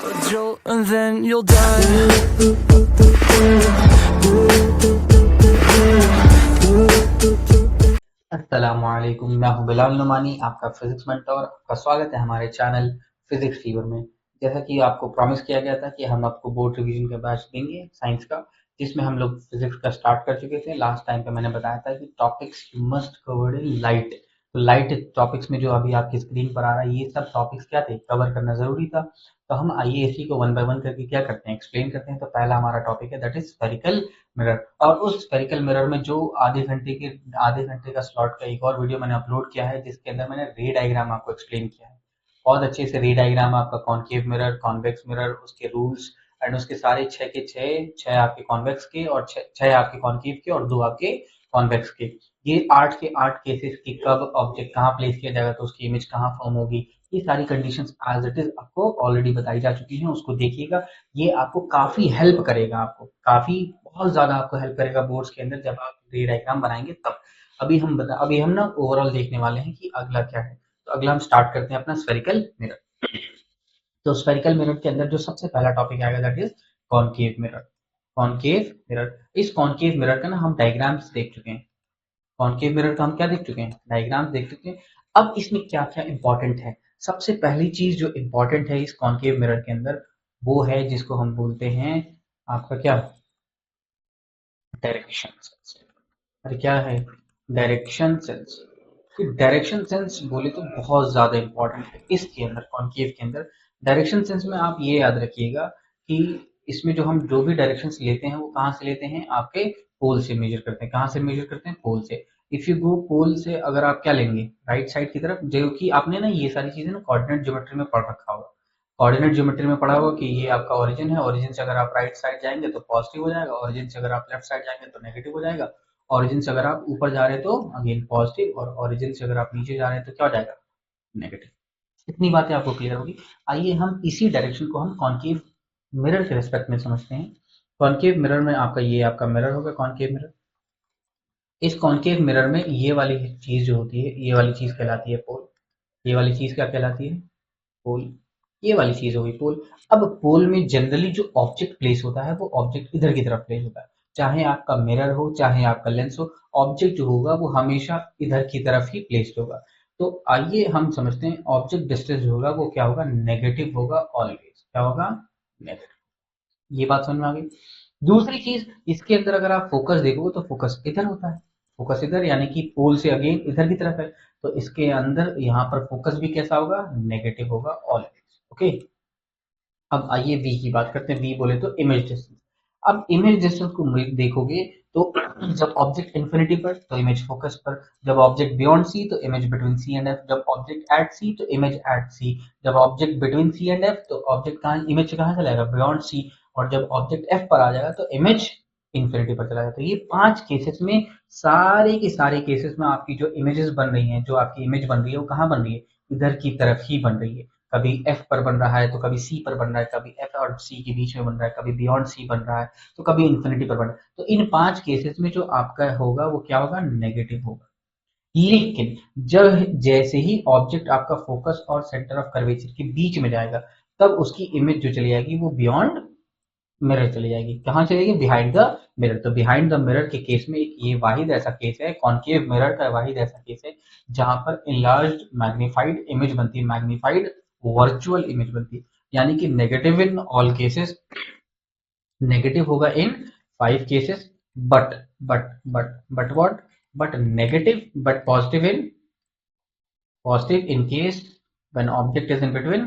a jolt and then you'll die. अस्सलामुअलैकुम, मैं हूं बिलाल नुमानी, आपका फिजिक्स मेंटोर। आपका स्वागत है हमारे चैनल फिजिक्स फीवर में। जैसा कि आपको प्रॉमिस किया गया था कि हम आपको बोर्ड रिवीजन का बैच देंगे साइंस का, जिसमें हम लोग फिजिक्स का स्टार्ट कर चुके थे। लास्ट टाइम पे मैंने बताया था कि topics you must covered in light. तो लाइट टॉपिक्स में जो अभी आपकी स्क्रीन पर आ रहा है, ये सब टॉपिक्स क्या थे, कवर करना जरूरी था। तो हम आइए इसी को वन बाय वन करके क्या करते हैं, एक्सप्लेन करते हैं। तो पहला हमारा टॉपिक है दैट इज स्फेरिकल मिरर। और उस स्फेरिकल मिरर में जो आधे घंटे का स्लॉट का एक और वीडियो मैंने अपलोड किया है, जिसके अंदर मैंने रे डायग्राम आपको एक्सप्लेन किया है। बहुत अच्छे से रे डायग्राम आपका कॉनकेव मिरर, कॉन्वेक्स मिरर, उसके रूल्स एंड उसके सारे छह के छह आपके कॉन्वेक्स के और छह आपके कॉनकेव के और दो आपके कॉन्वेक्स के। ये 8 के 8 केसेस की कब ऑब्जेक्ट कहाँ प्लेस किया जाएगा, तो उसकी इमेज कहाँ फॉर्म होगी, ये सारी कंडीशंस एज इट इज आपको ऑलरेडी बताई जा चुकी हैं। उसको देखिएगा, ये आपको काफी हेल्प करेगा, आपको काफी बहुत ज्यादा आपको हेल्प करेगा बोर्ड्स के अंदर जब आप रे डायग्राम बनाएंगे तब। अभी हम ना ओवरऑल देखने वाले हैं कि अगला क्या है। तो अगला हम स्टार्ट करते हैं अपना स्फेरिकल मिरर। तो स्फेरिकल मिरर के अंदर जो सबसे पहला टॉपिक आएगा that is concave mirror. Concave mirror, इस कॉनकेव मिरर का ना हम डायग्राम्स देख चुके हैं। कॉनकेव मिरर का हम क्या देख चुके हैं, डायग्राम्स देख चुके हैं। अब इसमें क्या क्या इंपॉर्टेंट है, सबसे पहली चीज जो इंपॉर्टेंट है इस कॉनकेव मिरर के अंदर, वो है जिसको हम बोलते हैं आपका क्या, डायरेक्शन सेंस। अरे क्या है, डायरेक्शन सेंस। डायरेक्शन सेंस बोले तो बहुत ज्यादा इंपॉर्टेंट है इसके अंदर, कॉनकेव के अंदर। डायरेक्शन सेंस में आप ये याद रखिएगा कि इसमें जो भी डायरेक्शंस लेते हैं वो कहाँ से लेते हैं, आपके पोल से मेजर करते हैं। कहाँ से मेजर करते हैं, पोल से। इफ यू गो पोल से, अगर आप क्या लेंगे, राइट साइड की तरफ, जो कि आपने ना ये सारी चीजें ना कोऑर्डिनेट ज्योमेट्री में पढ़ रखा होगा। कोऑर्डिनेट ज्योमेट्री में पढ़ा होगा कि ये आपका ओरिजिन है, ओरिजिन से अगर आप राइट साइड जाएंगे तो पॉजिटिव हो जाएगा, ओरिजिन से अगर आप लेफ्ट साइड जाएंगे तो नेगेटिव हो जाएगा। ओरिजिन से अगर आप ऊपर जा रहे हैं तो अगेन पॉजिटिव, और ओरिजिन से अगर आप नीचे जा रहे हैं तो क्या हो जाएगा, नेगेटिव। इतनी बातें आपको क्लियर होगी। आइए हम इसी डायरेक्शन को हम कॉनकेव मिरर के रिस्पेक्ट में समझते हैं। कॉनकेव मिरर में आपका ये आपका मिरर होगा, कॉनकेव मिरर। इस कॉनकेव मिरर में ये वाली चीज जो होती है, ये वाली चीज कहलाती है पोल। ये वाली चीज क्या कहलाती है, पोल। ये वाली चीज होगी पोल। अब पोल में जनरली जो ऑब्जेक्ट प्लेस होता है वो ऑब्जेक्ट इधर की तरफ प्लेस होता है। चाहे आपका मिरर हो, चाहे आपका लेंस हो, ऑब्जेक्ट जो होगा वो हमेशा इधर की तरफ ही प्लेस्ड होगा। तो आइए हम समझते हैं, ऑब्जेक्ट डिस्टेंस जो होगा वो क्या होगा, नेगेटिव होगा ऑलवेज। क्या होगा, नेगेटिव। ये बात समझ में आ गई। दूसरी चीज, इसके अंदर अगर आप फोकस देखोगे तो फोकस इधर होता है। फोकस इधर यानी कि पोल से अगेन इधर की तरफ है। तो इसके अंदर यहाँ पर फोकस भी कैसा होगा, नेगेटिव होगा ऑलवेज। ओके। अब आइए वी की बात करते हैं। वी बोले तो इमेज डिस्टेंस। अब इमेज डिस्टेंस को देखोगे तो जब ऑब्जेक्ट इन्फिनिटी पर तो इमेज फोकस पर, जब ऑब्जेक्ट बियॉन्ड सी तो image between C and F, जब ऑब्जेक्ट एट सी तो इमेज एट सी, जब object between C and F तो ऑब्जेक्ट कहाँ, इमेज कहाँ चला जाएगा, बियॉन्ड सी। और जब ऑब्जेक्ट एफ पर आ जाएगा तो इमेज इन्फिनिटी पर चला जाएगा। तो ये 5 केसेस में, सारे के सारे केसेस में आपकी जो इमेजेस बन रही हैं, जो आपकी इमेज बन रही है वो कहाँ बन रही है, इधर की तरफ ही बन रही है। कभी एफ पर बन रहा है तो कभी सी पर बन रहा है, कभी एफ और सी के बीच में बन रहा है, कभी बियॉन्ड सी बन रहा है, तो कभी इन्फिनिटी पर बन रहा है। तो इन 5 केसेस में जो आपका होगा वो क्या होगा, नेगेटिव होगा। लेकिन जब जैसे ही ऑब्जेक्ट आपका फोकस और सेंटर ऑफ कर्वेचर के बीच में जाएगा, तब उसकी इमेज जो चली जाएगी वो बियॉन्ड मिरर चली जाएगी। कहाँ चलेगी, बिहाइंड द मिरर। तो बिहाइंड द मिरर के केस में एक ये वाहिद ऐसा केस है, कॉनकेव मिरर का वाहिद ऐसा केस है जहां पर इनलार्ज्ड मैग्नीफाइड इमेज बनती है, मैग्नीफाइड वर्चुअल इमेज बनती है। यानी कि negative in all cases, negative होगा इन 5 cases, but but what, but negative but positive in case when object is in between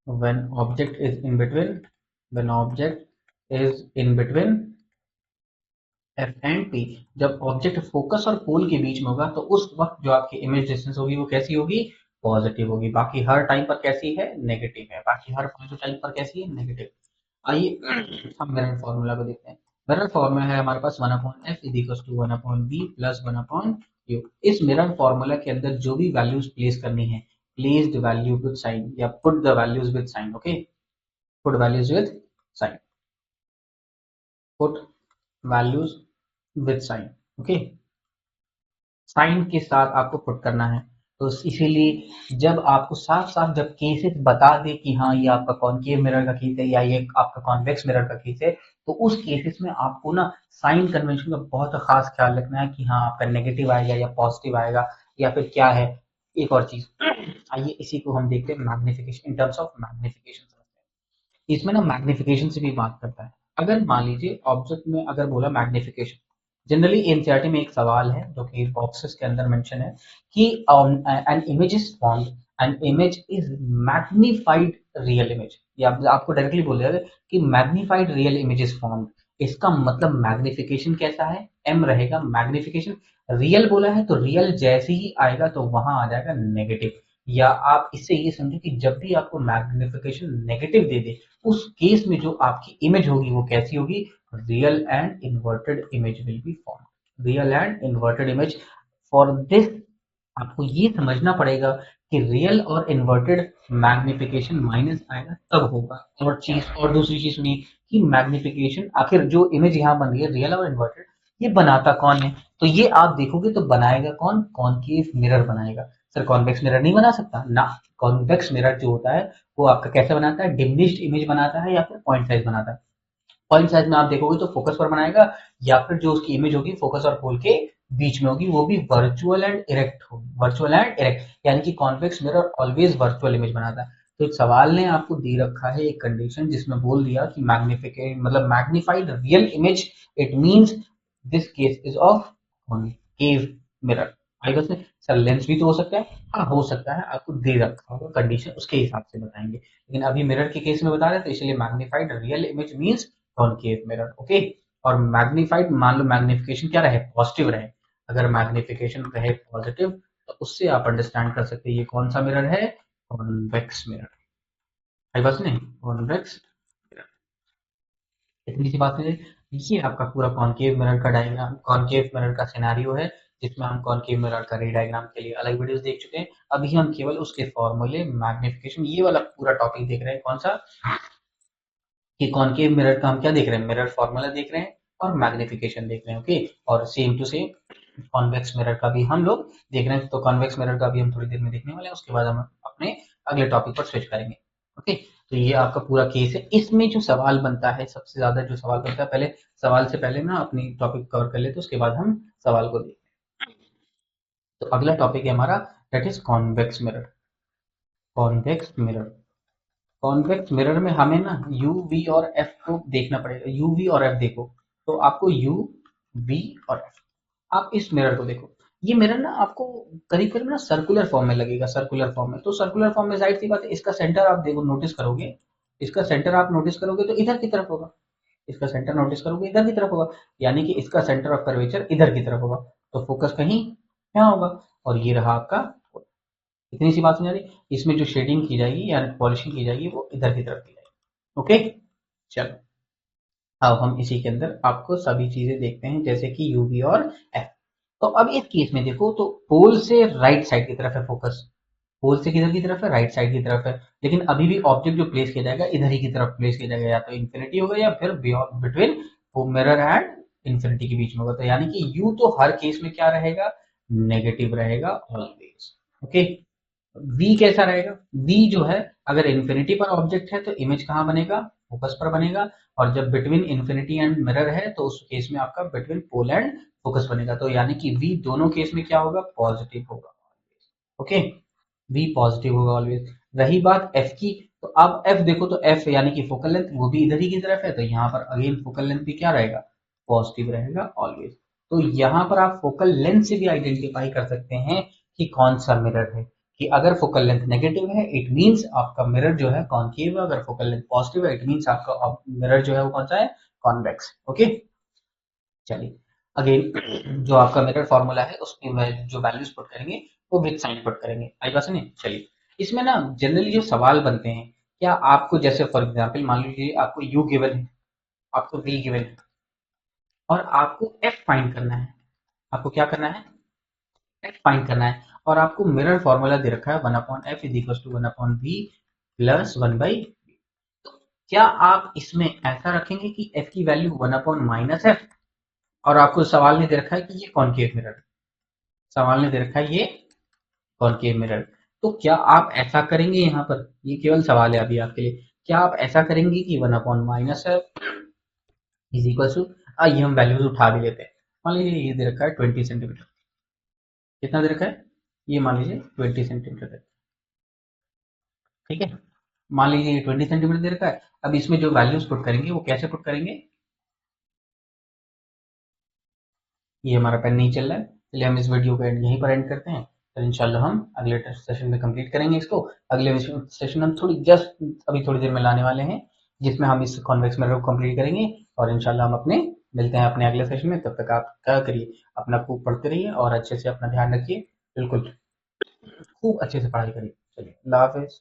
when object is in between when object is in between F and P. जब object focus और पोल के बीच में होगा तो उस वक्त जो आपकी इमेज डिस्टेंस होगी वो कैसी होगी, पॉजिटिव होगी। बाकी हर टाइम पर कैसी है, नेगेटिव है। बाकी हर टाइम पर कैसी है, नेगेटिव। आइए हम मिरर फॉर्मूला को देखते हैं। मिरर फॉर्मूला है हमारे पास 1/f is equal to 1/b plus 1/u। इस मिरर फॉर्मूला के अंदर जो भी वैल्यूज प्लेस करनी है, place the value with sign या put the values with sign. Okay, put values with sign, put values with sign. Okay, sign के साथ आपको पुट करना है। तो इसीलिए जब आपको साफ साफ जब केसेस बता दे कि हाँ ये आपका कॉनकेव मिरर का केस है या ये आपका कॉन्वेक्स मिरर का केस है, तो उस केसेस में आपको ना साइन कन्वेंशन का बहुत खास ख्याल रखना है कि हाँ आपका नेगेटिव आएगा या पॉजिटिव आएगा या फिर क्या है। एक और चीज, आइए इसी को हम देखते हैं magnification, in terms of magnification समझते हैं। इसमें ना मैग्निफिकेशन से भी बात करता है। अगर मान लीजिए ऑब्जेक्ट में अगर बोला मैग्निफिकेशन, जनरली एनसीईआरटी में एक सवाल है जो कि बॉक्सेस के अंदर मेंशन है कि an image is formed, an image is magnified real image, या आपको डायरेक्टली बोल देगा कि magnified real image is formed. इसका मतलब मैग्निफिकेशन कैसा है, एम रहेगा मैग्निफिकेशन। रियल बोला है तो रियल जैसे ही आएगा तो वहां आ जाएगा नेगेटिव, या आप इससे ये समझो कि जब भी आपको मैग्निफिकेशन नेगेटिव दे दे उस केस में जो आपकी इमेज होगी वो कैसी होगी, real and inverted image will be form, real and inverted image. For this आपको ये समझना पड़ेगा कि रियल और इन्वर्टेड मैग्निफिकेशन माइनस आएगा तब होगा। और चीज और दूसरी चीज सुनिए कि मैग्निफिकेशन आखिर जो इमेज यहाँ बन रही है रियल और इन्वर्टेड, ये बनाता कौन है, तो ये आप देखोगे तो बनाएगा कौन, कॉनकेव मिरर बनाएगा। सर कॉन्वेक्स मिरर नहीं बना सकता ना, कॉन्वेक्स मिरर जो होता है वो आपका कैसे बनाता है, डिमिनिश्ड इमेज बनाता है या फिर पॉइंट साइज बनाता है। पॉइंट साइज में आप देखोगे तो फोकस पर बनाएगा, या फिर जो उसकी इमेज होगी फोकस और पोल के बीच में होगी, वो भी वर्चुअल एंड इरेक्ट होगी, वर्चुअल एंड इरेक्ट, यानी कि convex mirror always virtual image बनाता है। तो एक सवाल ने आपको दे रखा है एक कंडीशन जिसमें बोल दिया कि मैग्निफिकेट मतलब magnified real image, it means this case is of concave mirror. आई बस में सर लेंस भी तो हो सकता है, हाँ हो सकता है, आपको दे रखा होगा कंडीशन उसके हिसाब से बताएंगे, लेकिन अभी मिरर के केस में बता रहे हैं तो इसलिए magnified real image means concave mirror. Okay, और मैग्निफाइड मान लो मैग्निफिकेशन क्या रहे, पॉजिटिव रहे, अगर मैग्निफिकेशन रहे पॉजिटिव तो उससे आप अंडरस्टैंड कर सकते हैं ये कौन सा मिरर है, कॉन्वेक्स मिरर। आई बस नहीं, कॉन्वेक्स मिरर, इतनी सी बात है। ये आपका पूरा कॉनकेव मिरर का डायग्राम, कॉनकेव मिरर का सिनेरियो है जिसमें हम कॉनकेव मिरर का रे डायग्राम के लिए अलग वीडियोस देख चुके हैं। अभी हम केवल उसके फॉर्मूले मैग्निफिकेशन ये वाला पूरा टॉपिक देख रहे हैं, कौन सा, कि कॉनकेव मिरर का हम क्या देख रहे हैं, मिरर फॉर्मूला देख रहे हैं और मैग्निफिकेशन देख रहे हैं। ओके, और same to same convex mirror का भी हम लोग देख रहे हैं, तो कॉन्वेक्स मिरर का भी हम थोड़ी देर में देखने वाले हैं, उसके बाद हम अपने अगले टॉपिक पर स्विच करेंगे। ओके, तो ये आपका पूरा केस है। इसमें जो सवाल बनता है, सबसे ज्यादा जो सवाल बनता है, पहले सवाल से पहले ना अपनी टॉपिक कवर कर लेते, उसके बाद हम सवाल को देखते हैं। तो अगला टॉपिक है हमारा, that is convex mirror. Convex mirror, convex mirror में हमें ना यू वी और एफ को देखना पड़ेगा। यू वी और एफ देखो, तो आपको यू वी और एफ, आप इस मिरर को देखो। ये मिरर ना आपको करीब करीब ना सर्कुलर फॉर्म में लगेगा, सर्कुलर फॉर्म में, तो सर्कुलर फॉर्म में जाहिर सी बात है इसका सेंटर आप देखो नोटिस करोगे, इसका सेंटर आप नोटिस करोगे तो इधर की तरफ होगा, इसका सेंटर नोटिस करोगे इधर की तरफ होगा, यानी कि इसका सेंटर ऑफ कर्वेचर इधर की तरफ होगा, तो फोकस कहीं यहाँ होगा, और ये रहा आपका। इतनी सी बात समझ आ रही, इसमें जो शेडिंग की जाएगी या पॉलिशिंग की जाएगी वो इधर की तरफ की जाएगी। ओके, चलो अब हम इसी के अंदर आपको सभी चीजें देखते हैं जैसे कि यूवी और एफ। तो अब इस केस में देखो तो पोल से राइट साइड की तरफ है फोकस, पोल से किधर की तरफ है, राइट साइड की तरफ है, लेकिन अभी भी ऑब्जेक्ट जो प्लेस किया जाएगा इधर ही की तरफ प्लेस किया जाएगा, या तो इन्फिनिटी होगा या फिर बिटवीन मिरर एंड इन्फिनिटी के बीच में होगा, तो यानी कि यू तो हर केस में क्या रहेगा, नेगेटिव रहेगा ऑलवेज। ओके, वी कैसा रहेगा, वी जो है अगर इन्फिनिटी पर ऑब्जेक्ट है तो इमेज कहाँ बनेगा, फोकस पर बनेगा, और जब बिटवीन इन्फिनिटी एंड मिरर है तो उस केस में आपका बिटवीन पोल एंड फोकस बनेगा, तो यानी कि वी दोनों केस में क्या होगा, पॉजिटिव होगा। ओके, वी पॉजिटिव होगा ऑलवेज। रही बात एफ की, तो अब एफ देखो तो एफ यानी कि फोकल लेंथ वो भी इधर ही की तरफ है, तो यहाँ पर अगेन फोकल लेंथ भी क्या रहेगा, पॉजिटिव रहेगा ऑलवेज। तो यहाँ पर आप फोकल लेंथ से भी आइडेंटिफाई कर सकते हैं कि कौन सा मिरर है, कि अगर फोकल लेंथ नेगेटिव है इट मींस आपका मिरर जो है कॉनकेव है, अगर फोकल लेंथ पॉजिटिव है इट मींस आपका मिरर जो है वो कौन सा है, कॉन्वेक्स। ओके, चलिए अगेन जो आपका मिरर फॉर्मूला है उसमें मैं जो वैल्यूज पुट करेंगे वो विद साइन पुट करेंगे, आई बात नहीं। चलिए इसमें ना जनरली जो सवाल बनते हैं, क्या आपको जैसे फॉर एग्जांपल मान लीजिए आपको यू गिवन है, आपको वी गिवन है, और आपको एफ फाइंड करना है, आपको क्या करना है, एफ फाइंड करना है, और आपको मिरर फॉर्मूला दे रखा है 1/f is equal to 1/v plus 1/v। तो क्या आप इसमें ऐसा रखेंगे कि f की वैल्यू 1/-f, और आपको सवाल ने दे रखा है कि ये कॉनकेव मिरर, सवाल ने दे रखा है ये कॉनकेव मिरर। तो क्या आप ऐसा करेंगे यहाँ पर, ये केवल सवाल है अभी आपके लिए, क्या आप ऐसा करेंगे कि 1/- इज इक्वल टू, ये हम वैल्यूज उठा भी लेते हैं। मान लीजिए ये दे रखा है 20 सेंटीमीटर, कितना दे रखा है, ये मान लीजिए 20 सेंटीमीटर, ठीक है। मान लीजिए ये 20 सेंटीमीटर दे रखा है। अब इसमें जो वैल्यूज पुट करेंगे वो कैसे पुट करेंगे, ये हमारा पेन नहीं चल रहा है, चलिए हम इस वीडियो को यहीं पर एंड करते हैं। फिर इंशाल्लाह हम अगले सेशन में कंप्लीट करेंगे इसको। अगले सेशन हम थोड़ी जस्ट अभी थोड़ी देर में लाने वाले हैं, जिसमें हम इस कॉन्वेक्स मिरर को कंप्लीट करेंगे। और इंशाल्लाह हम अपने मिलते हैं अपने अगले सेशन में। तब तक आप क्या करिए, अपना खूब पढ़ते रहिए और अच्छे से अपना ध्यान रखिए, बिल्कुल खूब अच्छे से पढ़ाई करिए। चलिए, अल्लाह हाफिज।